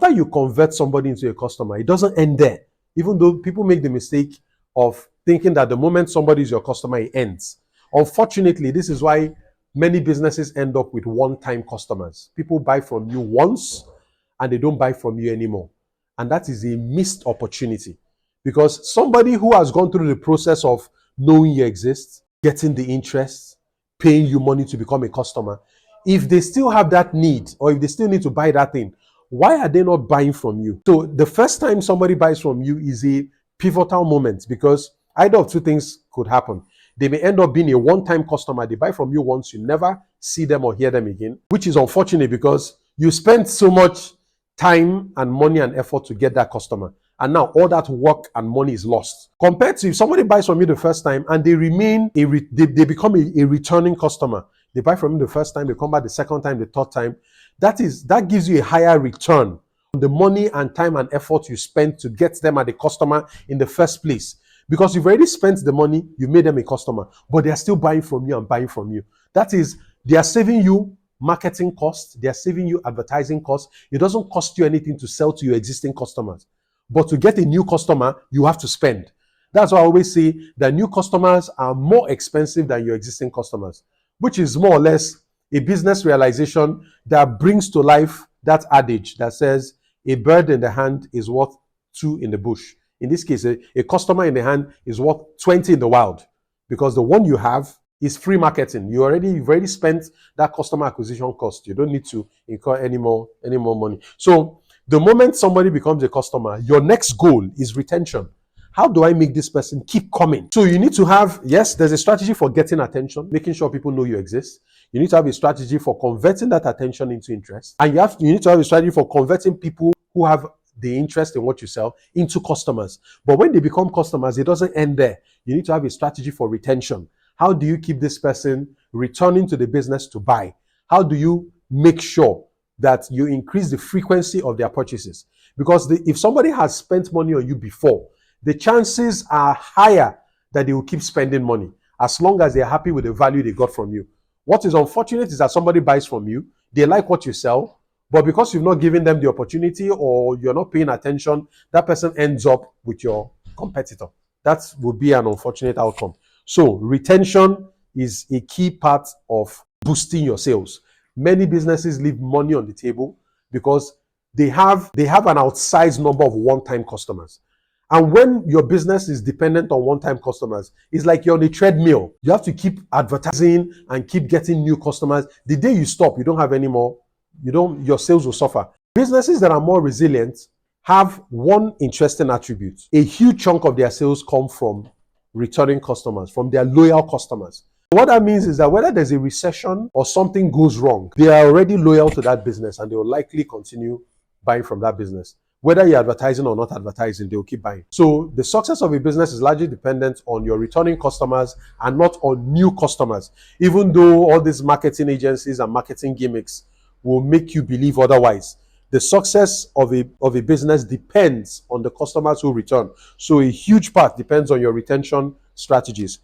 after you convert somebody into a customer, it doesn't end there. Even though people make the mistake of thinking that the moment somebody is your customer, it ends. Unfortunately, this is why many businesses end up with one-time customers. People buy from you once and they don't buy from you anymore. And that is a missed opportunity, because somebody who has gone through the process of knowing you exist, getting the interest, paying you money to become a customer, if they still have that need, or if they still need to buy that thing, why are they not buying from you? So the first time somebody buys from you is a pivotal moment, because either of two things could happen. They may end up being a one-time customer. They buy from you once, you never see them or hear them again, which is unfortunate because you spent so much time and money and effort to get that customer. And now all that work and money is lost. Compared to if somebody buys from you the first time and they remain, they become a returning customer. They buy from you the first time, they come back the second time, the third time. That gives you a higher return on the money and time and effort you spent to get them as a customer in the first place. Because you've already spent the money, you made them a customer, but they are still buying from you and buying from you. That is, they are saving you marketing costs, they are saving you advertising costs. It doesn't cost you anything to sell to your existing customers. But to get a new customer, you have to spend. That's why I always say that new customers are more expensive than your existing customers, which is more or less a business realization that brings to life that adage that says a bird in the hand is worth two in the bush. In this case, a customer in the hand is worth 20 in the wild, because the one you have is free marketing. You've already spent that customer acquisition cost. You don't need to incur any more money. So the moment somebody becomes a customer, your next goal is retention. How do I make this person keep coming? So you need to have, yes, there's a strategy for getting attention, making sure people know you exist. You need to have a strategy for converting that attention into interest. And you need to have a strategy for converting people who have the interest in what you sell into customers. But when they become customers, it doesn't end there. You need to have a strategy for retention. How do you keep this person returning to the business to buy? How do you make sure that you increase the frequency of their purchases? Because if somebody has spent money on you before, the chances are higher that they will keep spending money as long as they're happy with the value they got from you. What is unfortunate is that somebody buys from you, they like what you sell, but because you've not given them the opportunity or you're not paying attention, that person ends up with your competitor. That would be an unfortunate outcome. So retention is a key part of boosting your sales. Many businesses leave money on the table because they have an outsized number of one-time customers. And when your business is dependent on one-time customers, it's like you're on a treadmill. You have to keep advertising and keep getting new customers. The day you stop, you don't have any more. Your sales will suffer. Businesses that are more resilient have one interesting attribute. A huge chunk of their sales come from returning customers, from their loyal customers. What that means is that whether there's a recession or something goes wrong, they are already loyal to that business and they will likely continue buying from that business. Whether you're advertising or not advertising, they will keep buying. So the success of a business is largely dependent on your returning customers and not on new customers. Even though all these marketing agencies and marketing gimmicks will make you believe otherwise, the success of a business depends on the customers who return. So a huge part depends on your retention strategies.